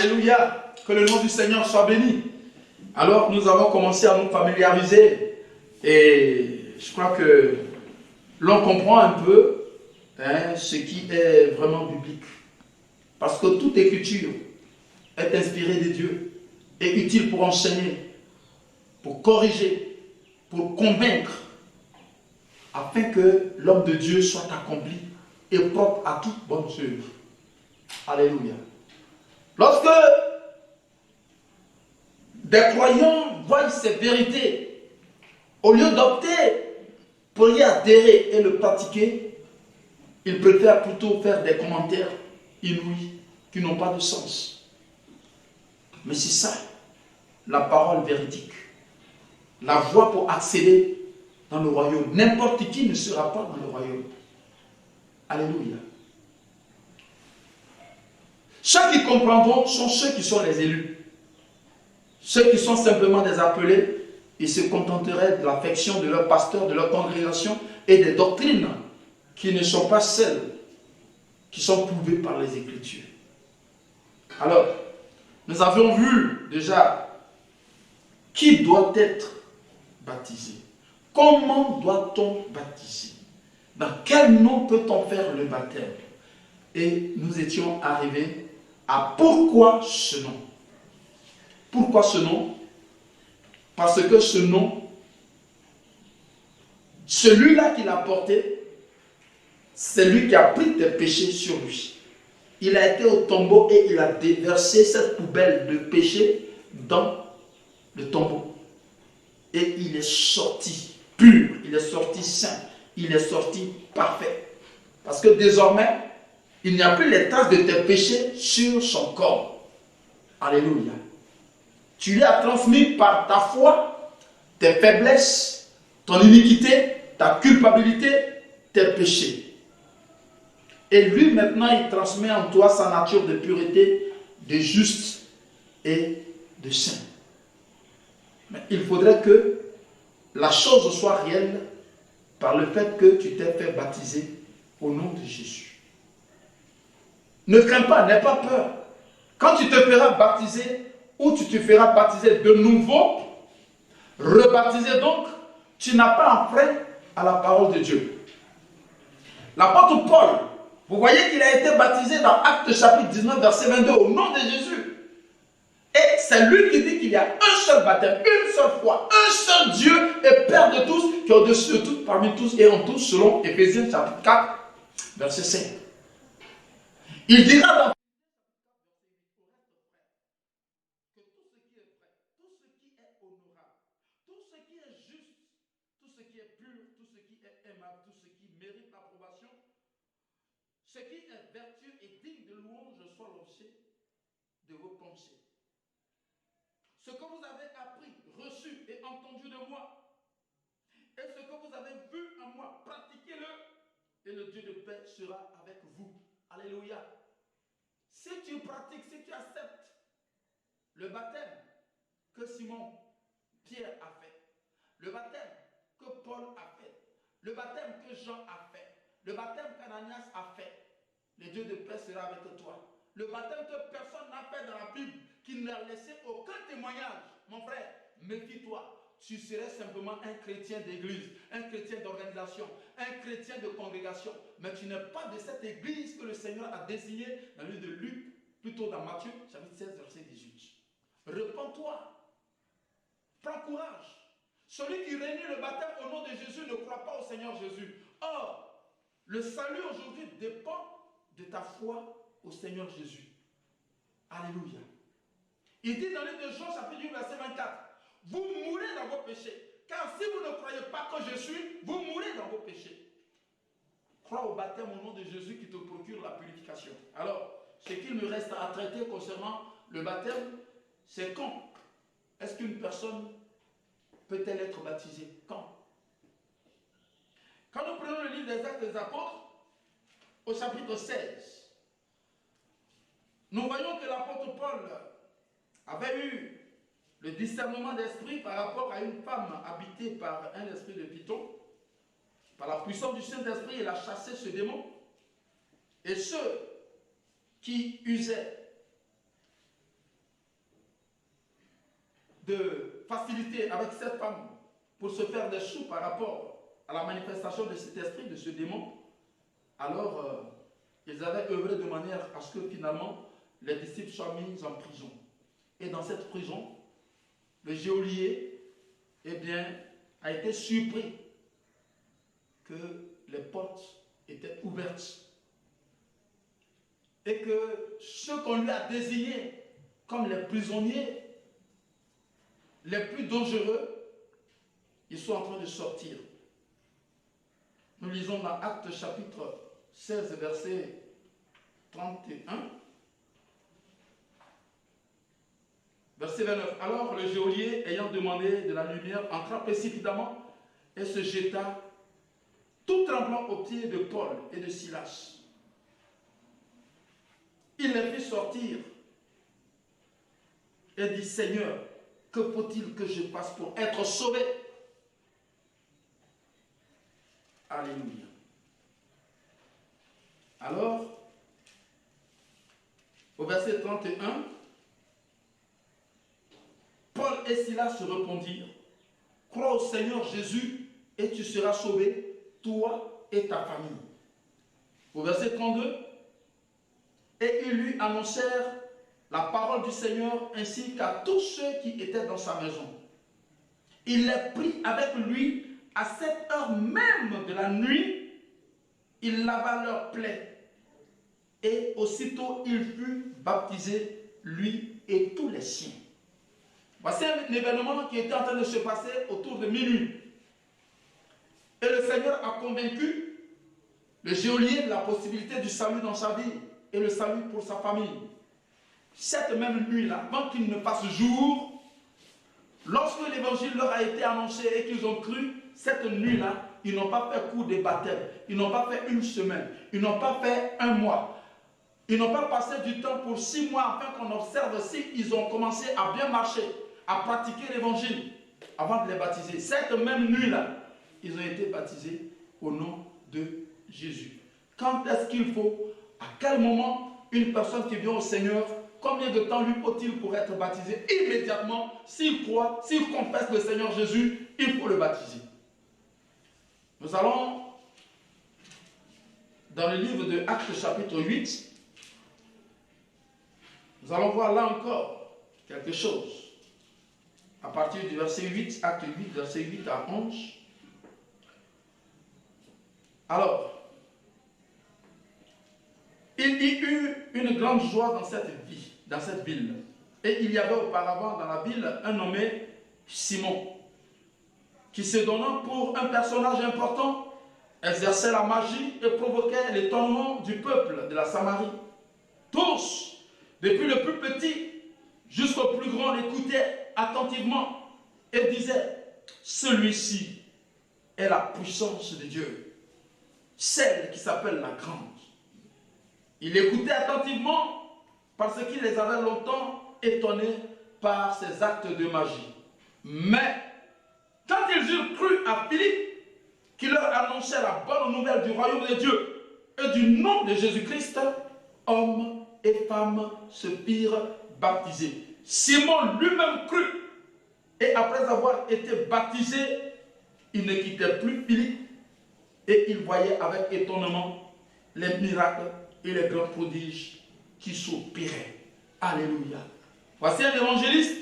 Alléluia. Que le nom du Seigneur soit béni. Alors, nous avons commencé à nous familiariser et je crois que l'on comprend un peu ce qui est vraiment biblique. Parce que toute écriture est inspirée de Dieu, est utile pour enseigner, pour corriger, pour convaincre, afin que l'homme de Dieu soit accompli et propre à toute bonne œuvre. Alléluia. Lorsque des croyants voient ces vérités, au lieu d'opter pour y adhérer et le pratiquer, ils préfèrent plutôt faire des commentaires inouïs qui n'ont pas de sens. Mais c'est ça, la parole véridique. La voie pour accéder dans le royaume. N'importe qui ne sera pas dans le royaume. Alléluia. Ceux qui comprendront sont ceux qui sont les élus. Ceux qui sont simplement des appelés, ils se contenteraient de l'affection de leur pasteur, de leur congrégation et des doctrines qui ne sont pas celles qui sont prouvées par les Écritures. Alors, nous avions vu déjà qui doit être baptisé. Comment doit-on baptiser? Dans quel nom peut-on faire le baptême? Et nous étions arrivés à pourquoi ce nom. Pourquoi ce nom? Parce que ce nom, celui-là qui l'a porté, c'est lui qui a pris tes péchés sur lui. Il a été au tombeau et il a déversé cette poubelle de péché dans le tombeau. Et il est sorti pur, il est sorti saint, il est sorti parfait. Parce que désormais, il n'y a plus les traces de tes péchés sur son corps. Alléluia. Tu lui as transmis par ta foi tes faiblesses, ton iniquité, ta culpabilité, tes péchés. Et lui maintenant, il transmet en toi sa nature de pureté, de juste et de saint. Mais il faudrait que la chose soit réelle par le fait que tu t'es fait baptiser au nom de Jésus. Ne crains pas, n'aie pas peur. Quand tu te feras baptiser ou tu te feras baptiser de nouveau, rebaptiser donc, tu n'as pas enfreint à la parole de Dieu. L'apôtre Paul, vous voyez qu'il a été baptisé dans Actes chapitre 19, verset 22, au nom de Jésus. Et c'est lui qui dit qu'il y a un seul baptême, une seule foi, un seul Dieu et Père de tous, qui est au-dessus de tous, parmi tous et en tous, selon Éphésiens chapitre 4, verset 5. Il dira dans que tout ce qui est vrai, tout ce qui est honorable, tout ce qui est juste, tout ce qui est pur, tout ce qui est aimable, tout ce qui mérite l'approbation, ce qui est vertueux et digne de louange soit l'objet de vos pensées. Ce que vous avez appris, reçu et entendu de moi, et ce que vous avez vu en moi, pratiquez-le, et le Dieu de paix sera avec vous. Alléluia. Si tu pratiques, si tu acceptes le baptême que Simon Pierre a fait, le baptême que Paul a fait, le baptême que Jean a fait, le baptême qu'Ananias a fait, le Dieu de paix sera avec toi. Le baptême que personne n'a fait dans la Bible, qui n'a laissé aucun témoignage, mon frère, méfie-toi. Tu serais simplement un chrétien d'église, un chrétien d'organisation, un chrétien de congrégation, mais tu n'es pas de cette église que le Seigneur a désignée dans le livre de Luc, plutôt dans Matthieu, chapitre 16, verset 18. Repends-toi, prends courage. Celui qui renie le baptême au nom de Jésus ne croit pas au Seigneur Jésus. Or, le salut aujourd'hui dépend de ta foi au Seigneur Jésus. Alléluia. Il dit dans le livre de Jean, chapitre 8, verset 24, vous mourrez dans vos péchés. Car si vous ne croyez pas que je suis, vous mourrez dans vos péchés. Crois au baptême au nom de Jésus qui te procure la purification. Alors, ce qu'il me reste à traiter concernant le baptême, c'est quand est-ce qu'une personne peut-elle être baptisée? Quand nous prenons le livre des Actes des Apôtres, au chapitre 16, nous voyons que l'apôtre Paul avait eu le discernement d'esprit par rapport à une femme habitée par un esprit de python. Par la puissance du Saint-Esprit, il a chassé ce démon. Et ceux qui usaient de facilité avec cette femme pour se faire des sous par rapport à la manifestation de cet esprit, de ce démon, alors ils avaient œuvré de manière à ce que finalement les disciples soient mis en prison. Et dans cette prison, le geôlier, eh bien, a été surpris que les portes étaient ouvertes et que ceux qu'on lui a désignés comme les prisonniers les plus dangereux, ils sont en train de sortir. Nous lisons dans Actes chapitre 16, verset 31. Verset 29. Alors le geôlier, ayant demandé de la lumière, entra précipitamment et se jeta, tout tremblant aux pieds de Paul et de Silas. Il les fit sortir et dit, Seigneur, que faut-il que je fasse pour être sauvé? Alléluia. Alors, au verset 31, Paul et Silas se répondirent, crois au Seigneur Jésus et tu seras sauvé, toi et ta famille. Au verset 32, et ils lui annoncèrent la parole du Seigneur ainsi qu'à tous ceux qui étaient dans sa maison. Il les prit avec lui à cette heure même de la nuit, il lava leurs plaies et aussitôt il fut baptisé, lui et tous les siens. Voici un événement qui était en train de se passer autour de minuit. Et le Seigneur a convaincu le geôlier de la possibilité du salut dans sa vie et le salut pour sa famille. Cette même nuit-là, avant qu'il ne fasse jour, lorsque l'évangile leur a été annoncé et qu'ils ont cru, cette nuit-là, ils n'ont pas fait cours des baptêmes, ils n'ont pas fait une semaine, ils n'ont pas fait un mois, ils n'ont pas passé du temps pour 6 mois afin qu'on observe s'ils ont commencé à bien marcher, à pratiquer l'évangile avant de les baptiser. Cette même nuit-là, ils ont été baptisés au nom de Jésus. Quand est-ce qu'il faut, à quel moment une personne qui vient au Seigneur, combien de temps lui faut-il pour être baptisé? Immédiatement, s'il croit, s'il confesse le Seigneur Jésus, il faut le baptiser. Nous allons dans le livre de Actes chapitre 8. Nous allons voir là encore quelque chose. À partir du verset 8, Acte 8, verset 8 à 11. Alors, il y eut une grande joie dans cette ville. Et il y avait auparavant dans la ville un nommé Simon, qui se donnant pour un personnage important, exerçait la magie et provoquait l'étonnement du peuple de la Samarie. Tous, depuis le plus petit jusqu'au plus grand, l'écoutaient attentivement et disaient, celui-ci est la puissance de Dieu, celle qui s'appelle la grande. Il écoutait attentivement parce qu'il les avait longtemps étonnés par ses actes de magie. Mais quand ils eurent cru à Philippe, qui leur annonçait la bonne nouvelle du royaume de Dieu et du nom de Jésus-Christ, hommes et femmes se firent baptiser. Simon lui-même crut, et après avoir été baptisé, il ne quittait plus Philippe, et il voyait avec étonnement les miracles et les grands prodiges qui s'opéraient. Alléluia. Voici un évangéliste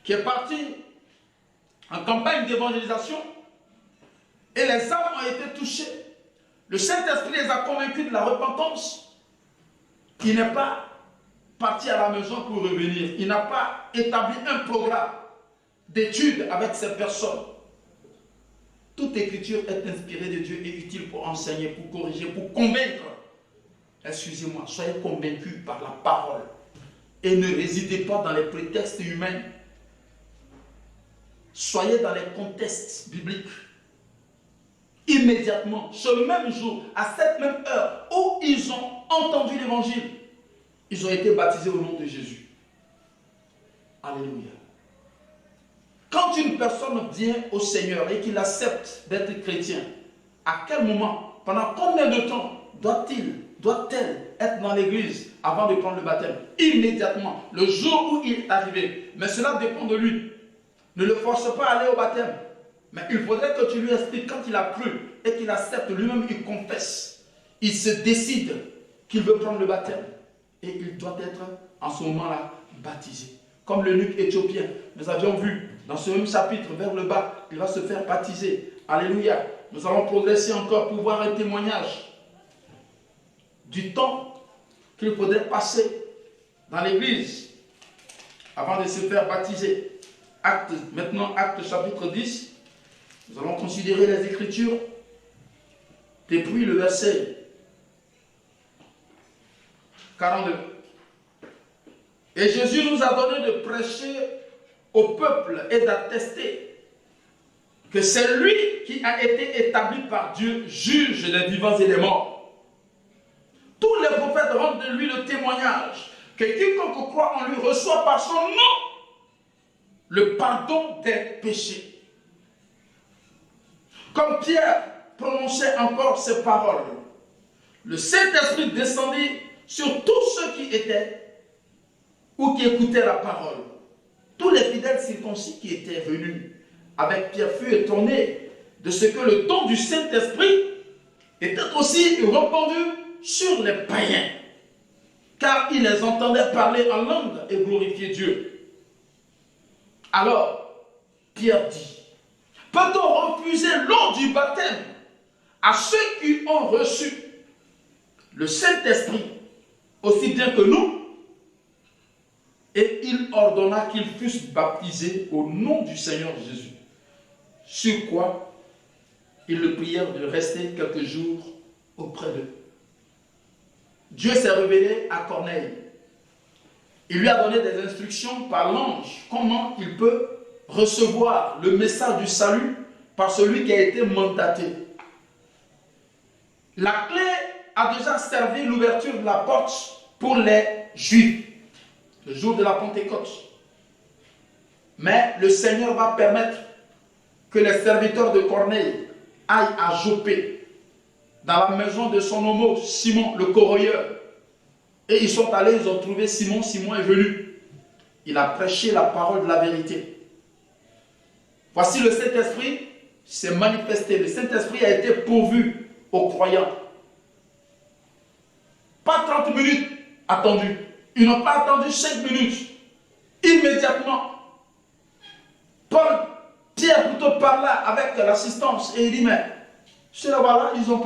qui est parti en campagne d'évangélisation et les âmes ont été touchées. Le Saint-Esprit les a convaincus de la repentance. Il n'est pas parti à la maison pour revenir. Il n'a pas établi un programme d'études avec ces personnes. Toute écriture est inspirée de Dieu et utile pour enseigner, pour corriger, pour convaincre. Excusez-moi, soyez convaincus par la parole et ne résidez pas dans les prétextes humains. Soyez dans les contextes bibliques. Immédiatement, ce même jour, à cette même heure où ils ont entendu l'évangile, ils ont été baptisés au nom de Jésus. Alléluia. Quand une personne vient au Seigneur et qu'il accepte d'être chrétien, à quel moment, pendant combien de temps doit-elle être dans l'église avant de prendre le baptême. Immédiatement, le jour où il est arrivé. Mais cela dépend de lui. Ne le force pas à aller au baptême. Mais il faudrait que tu lui expliques quand il a cru et qu'il accepte lui-même, il confesse. Il se décide qu'il veut prendre le baptême. Et il doit être en ce moment-là baptisé. Comme l'eunuque éthiopien, nous avions vu dans ce même chapitre vers le bas, il va se faire baptiser. Alléluia. Nous allons progresser encore pour voir un témoignage du temps qu'il faudrait passer dans l'église avant de se faire baptiser. Maintenant, Acte chapitre 10, nous allons considérer les Écritures depuis le verset 42. Et Jésus nous a donné de prêcher au peuple et d'attester que c'est lui qui a été établi par Dieu, juge des vivants et des morts. Tous les prophètes rendent de lui le témoignage que quiconque croit en lui reçoit par son nom le pardon des péchés. Comme Pierre prononçait encore ces paroles, le Saint-Esprit descendit sur tous ceux qui étaient ou qui écoutaient la parole. Tous les fidèles circoncis qui étaient venus avec Pierre furent étonnés de ce que le don du Saint-Esprit était aussi répandu sur les païens, car ils les entendaient parler en langue et glorifier Dieu. Alors, Pierre dit, peut-on refuser l'eau du baptême à ceux qui ont reçu le Saint-Esprit aussi bien que nous? Et il ordonna qu'ils fussent baptisés au nom du Seigneur Jésus. Sur quoi ils le prièrent de rester quelques jours auprès d'eux. Dieu s'est révélé à Corneille. Il lui a donné des instructions par l'ange, comment il peut recevoir le message du salut par celui qui a été mandaté. La clé a déjà servi l'ouverture de la porte pour les Juifs, le jour de la Pentecôte. Mais le Seigneur va permettre que les serviteurs de Corneille aillent à Joppé, dans la maison de son homo Simon le corroyeur. Et ils sont allés, ils ont trouvé Simon. Simon est venu. Il a prêché la parole de la vérité. Voici le Saint-Esprit s'est manifesté. Le Saint-Esprit a été pourvu aux croyants. Pas 30 minutes attendues. Ils n'ont pas attendu 5 minutes. Immédiatement, Pierre plutôt parla avec l'assistance et il dit, mais ceux-là, voilà, ils ont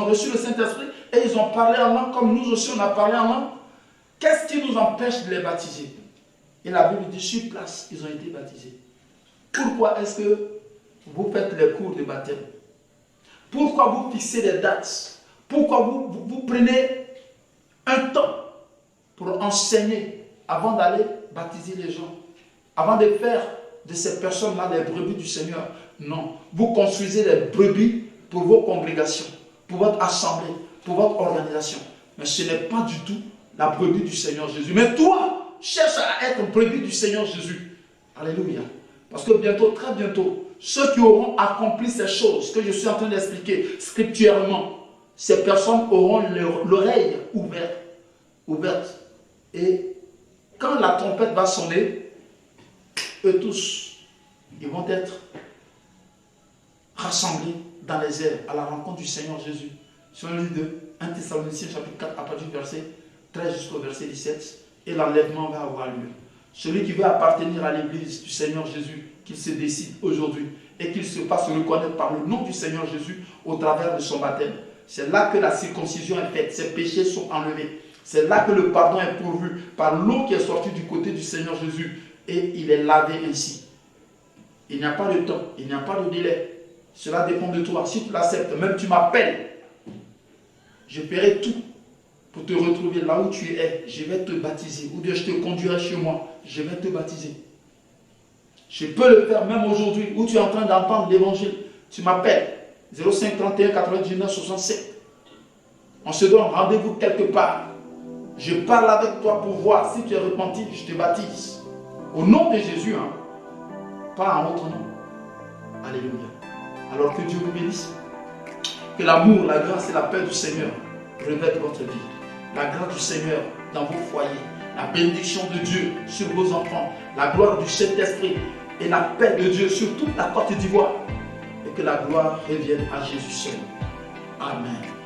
reçu le Saint-Esprit et ils ont parlé en langue comme nous aussi on a parlé en langue. Qu'est-ce qui nous empêche de les baptiser? Et la Bible dit, sur place, ils ont été baptisés. Pourquoi est-ce que vous faites les cours de baptême? Pourquoi vous fixez des dates? Pourquoi vous prenez un temps pour enseigner avant d'aller baptiser les gens? Avant de faire de ces personnes-là les brebis du Seigneur? Non. Vous construisez les brebis pour vos congrégations, pour votre assemblée, pour votre organisation. Mais ce n'est pas du tout la brebis du Seigneur Jésus. Mais toi, cherche à être brebis du Seigneur Jésus. Alléluia. Parce que bientôt, très bientôt, ceux qui auront accompli ces choses que je suis en train d'expliquer scripturalement, ces personnes auront l'oreille ouverte. Et quand la trompette va sonner, eux tous, ils vont être rassemblés dans les airs à la rencontre du Seigneur Jésus. Sur le livre de 1 Thessaloniciens chapitre 4 à partir du verset 13 jusqu'au verset 17, et l'enlèvement va avoir lieu. Celui qui veut appartenir à l'église du Seigneur Jésus, qu'il se décide aujourd'hui et qu'il se fasse reconnaître par le nom du Seigneur Jésus au travers de son baptême. C'est là que la circoncision est faite, ses péchés sont enlevés. C'est là que le pardon est pourvu par l'eau qui est sortie du côté du Seigneur Jésus et il est lavé ainsi. Il n'y a pas de temps, il n'y a pas de délai. Cela dépend de toi. Si tu l'acceptes, même tu m'appelles, je ferai tout pour te retrouver là où tu es. Je vais te baptiser. Ou bien je te conduirai chez moi. Je vais te baptiser. Je peux le faire même aujourd'hui où tu es en train d'entendre l'évangile. Tu m'appelles 05 31 99 67. On se donne rendez-vous quelque part. Je parle avec toi pour voir si tu es repenti. Je te baptise. Au nom de Jésus, hein? Pas en autre nom. Alléluia. Alors que Dieu vous bénisse. Que l'amour, la grâce et la paix du Seigneur revêtent votre vie. la grâce du Seigneur dans vos foyers, la bénédiction de Dieu sur vos enfants, la gloire du Saint-Esprit et la paix de Dieu sur toute la Côte d'Ivoire. Et que la gloire revienne à Jésus seul. Amen.